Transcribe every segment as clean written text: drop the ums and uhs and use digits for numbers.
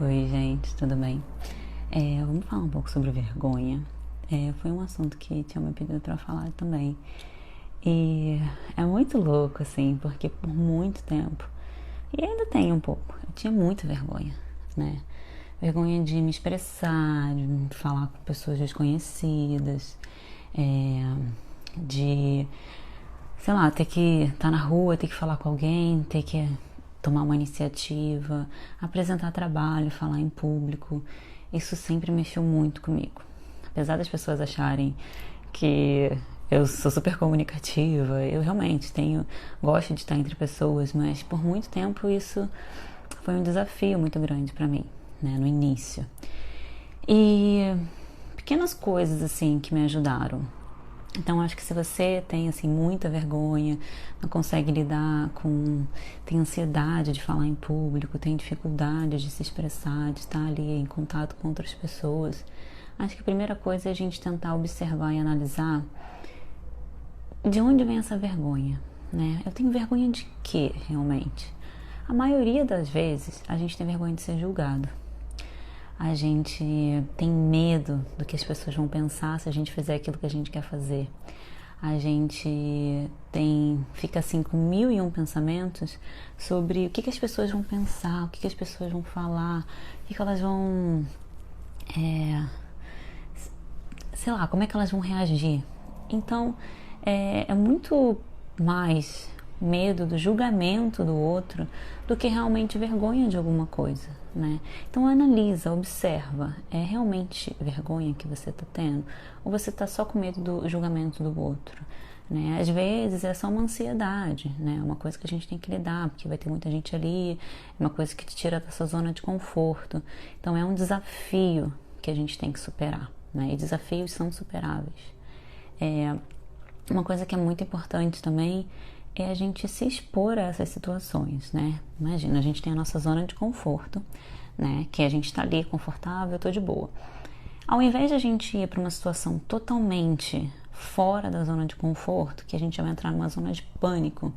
Oi, gente, tudo bem? Vamos falar um pouco sobre vergonha. Foi um assunto que tinha me pedido pra falar também. E é muito louco, assim, porque por muito tempo, e ainda tenho um pouco, eu tinha muita vergonha, né? Vergonha de me expressar, de falar com pessoas desconhecidas, é, de, sei lá, ter que estar na rua, ter que falar com alguém, ter que tomar uma iniciativa, apresentar trabalho, falar em público. Isso sempre mexeu muito comigo. Apesar das pessoas acharem que eu sou super comunicativa, eu realmente gosto de estar entre pessoas, mas por muito tempo isso foi um desafio muito grande para mim, né, no início. E pequenas coisas assim que me ajudaram. Então acho que se você tem assim muita vergonha, não consegue lidar com, tem ansiedade de falar em público, tem dificuldade de se expressar, de estar ali em contato com outras pessoas, acho que a primeira coisa é a gente tentar observar e analisar de onde vem essa vergonha, né? Eu tenho vergonha de quê, realmente? A maioria das vezes a gente tem vergonha de ser julgado. A gente tem medo do que as pessoas vão pensar se a gente fizer aquilo que a gente quer fazer. A gente fica assim com mil e um pensamentos sobre o que as pessoas vão pensar, o que as pessoas vão falar, o que elas vão, sei lá, como é que elas vão reagir. Então, é muito mais medo do julgamento do outro do que realmente vergonha de alguma coisa, né? Então analisa, observa, é realmente vergonha que você está tendo ou você está só com medo do julgamento do outro, né? Às vezes é só uma ansiedade, né? Uma coisa que a gente tem que lidar, porque vai ter muita gente ali, é uma coisa que te tira dessa zona de conforto. Então é um desafio que a gente tem que superar, né? E desafios são superáveis. Uma coisa que é muito importante também é a gente se expor a essas situações, né? Imagina, a gente tem a nossa zona de conforto, né? Que a gente tá ali confortável, eu tô de boa. Ao invés de a gente ir para uma situação totalmente fora da zona de conforto, que a gente vai entrar numa zona de pânico,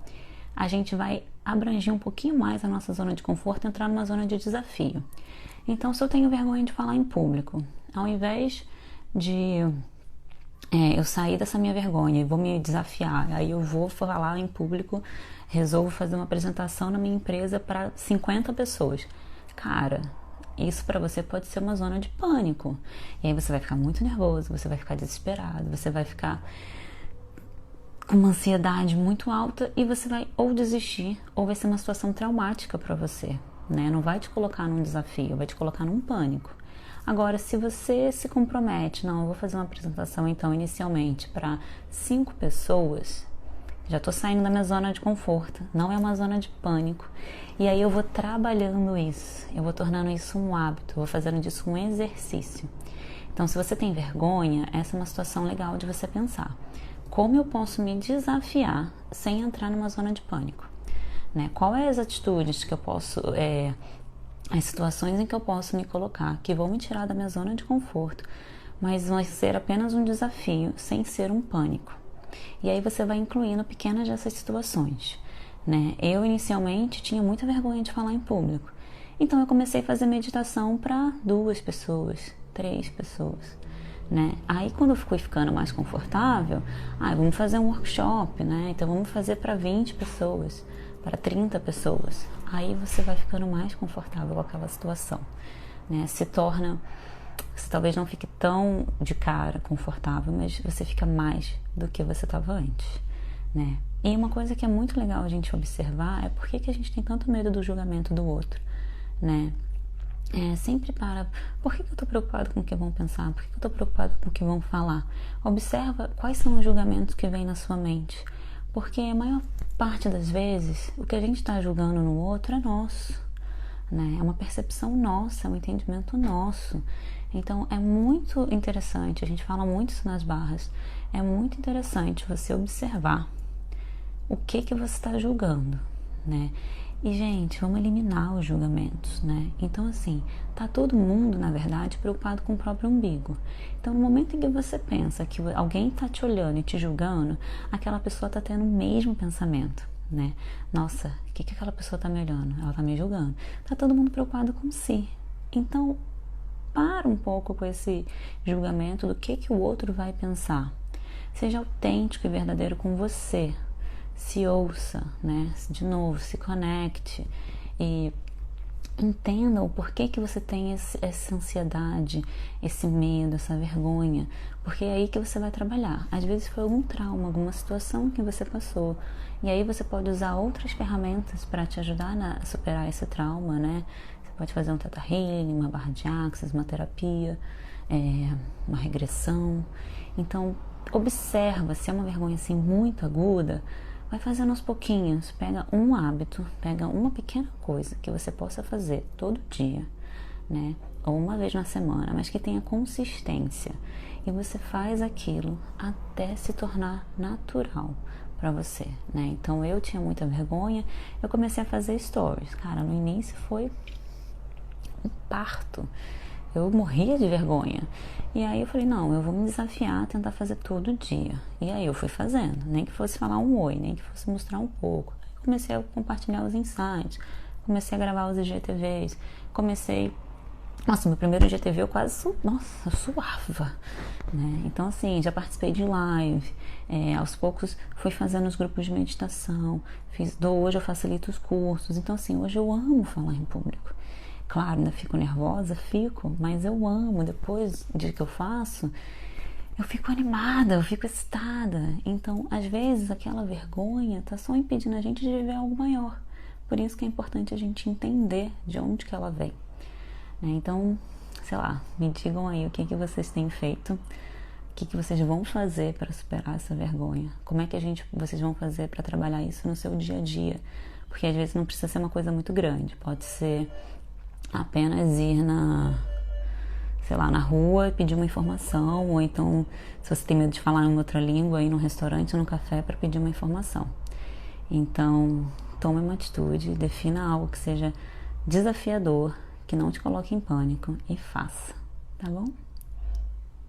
a gente vai abranger um pouquinho mais a nossa zona de conforto e entrar numa zona de desafio. Então, se eu tenho vergonha de falar em público, ao invés de eu sair dessa minha vergonha e vou me desafiar, aí eu vou falar em público, resolvo fazer uma apresentação na minha empresa para 50 pessoas. Cara, isso para você pode ser uma zona de pânico. E aí você vai ficar muito nervoso, você vai ficar desesperado, você vai ficar com uma ansiedade muito alta e você vai ou desistir ou vai ser uma situação traumática para você, né? Não vai te colocar num desafio, vai te colocar num pânico. Agora, se você se compromete, não, eu vou fazer uma apresentação então inicialmente para 5 pessoas, já estou saindo da minha zona de conforto, não é uma zona de pânico. E aí eu vou trabalhando isso, eu vou tornando isso um hábito, eu vou fazendo disso um exercício. Então, se você tem vergonha, essa é uma situação legal de você pensar. Como eu posso me desafiar sem entrar numa zona de pânico? Né? Quais as atitudes que eu posso... as situações em que eu posso me colocar, que vão me tirar da minha zona de conforto, mas vão ser apenas um desafio, sem ser um pânico. E aí você vai incluindo pequenas dessas situações, né? Eu inicialmente tinha muita vergonha de falar em público, então eu comecei a fazer meditação para 2 pessoas, 3 pessoas, né? Aí quando eu fui ficando mais confortável, vamos fazer um workshop, né? Então vamos fazer para 20 pessoas, para 30 pessoas. Aí você vai ficando mais confortável com aquela situação, né? Você talvez não fique tão de cara confortável, mas você fica mais do que você estava antes, né? E uma coisa que é muito legal a gente observar é por que a gente tem tanto medo do julgamento do outro, né? Sempre por que eu estou preocupado com o que vão pensar? Por que eu estou preocupado com o que vão falar? Observa quais são os julgamentos que vêm na sua mente, porque a maior parte das vezes o que a gente está julgando no outro é nosso, né? É uma percepção nossa, é um entendimento nosso. Então é muito interessante, a gente fala muito isso nas barras, é muito interessante você observar o que você está julgando, né? E, gente, vamos eliminar os julgamentos, né? Então, assim, tá todo mundo, na verdade, preocupado com o próprio umbigo. Então, no momento em que você pensa que alguém tá te olhando e te julgando, aquela pessoa tá tendo o mesmo pensamento, né? Nossa, o que aquela pessoa tá me olhando? Ela tá me julgando. Tá todo mundo preocupado com si. Então, para um pouco com esse julgamento do que o outro vai pensar. Seja autêntico e verdadeiro com você. Se ouça, né? De novo, se conecte e entenda o porquê que você tem essa ansiedade, esse medo, essa vergonha, porque é aí que você vai trabalhar. Às vezes foi algum trauma, alguma situação que você passou, e aí você pode usar outras ferramentas para te ajudar a superar esse trauma, né? Você pode fazer um Theta Healing, uma barra de axis, uma terapia, uma regressão. Então, observa se é uma vergonha assim muito aguda. Vai fazendo aos pouquinhos, pega um hábito, pega uma pequena coisa que você possa fazer todo dia, né? Ou uma vez na semana, mas que tenha consistência. E você faz aquilo até se tornar natural para você, né? Então eu tinha muita vergonha, eu comecei a fazer stories. Cara, no início foi um parto. Eu morria de vergonha. E aí eu falei, não, eu vou me desafiar a tentar fazer todo dia. E aí eu fui fazendo, nem que fosse falar um oi, nem que fosse mostrar um pouco. Aí comecei a compartilhar os insights, comecei a gravar os IGTVs, Nossa, meu primeiro IGTV eu quase, eu suava, né? Então assim, já participei de live, aos poucos fui fazendo os grupos de meditação, hoje eu facilito os cursos. Então assim, hoje eu amo falar em público. Claro, ainda fico nervosa, mas eu amo. Depois de que eu faço, eu fico animada, eu fico excitada. Então, às vezes, aquela vergonha tá só impedindo a gente de viver algo maior. Por isso que é importante a gente entender de onde que ela vem. Então, sei lá, me digam aí o que vocês têm feito, o que vocês vão fazer para superar essa vergonha. Como é que vocês vão fazer para trabalhar isso no seu dia a dia? Porque às vezes não precisa ser uma coisa muito grande, pode ser apenas ir na rua e pedir uma informação, ou então, se você tem medo de falar em outra língua, ir num restaurante ou num café para pedir uma informação. Então, tome uma atitude, defina algo que seja desafiador, que não te coloque em pânico e faça, tá bom?